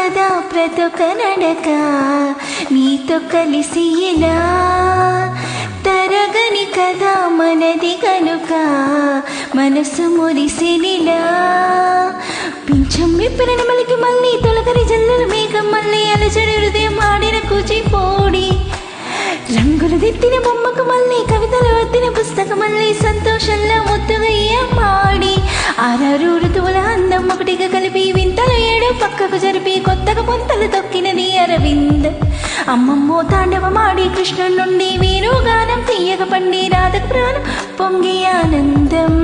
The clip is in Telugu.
కదా ప్రతొక నడక నీతో కలిసి ఇలా తరగని కదా మనది కనుక మనసు మురిసినిలా పింఛం విప్పిన నెమలికి మళ్ళీ తొలకరి జల్లులు మేఘం మళ్ళీ అలజడి హృదయం ఆడిన కూచిపోడి రంగులు దిద్దిన బొమ్మకు మళ్ళీ కవితలు వద్దిన పుస్తకం మళ్ళీ సంతోషంలో ముద్దుగా మాడి ఆరారు ఋతువుల అందం ఒకటిగా కలిపి వింతలు ఏడు పక్కకు జరిపి కొత్తగా పొంతలు తొక్కినది అరవింద్ అమ్మమ్మో తాండవమాడి కృష్ణుడి నుండి వీరుగానం తీయక పండి రాధకు ప్రాణం పొంగి ఆనందం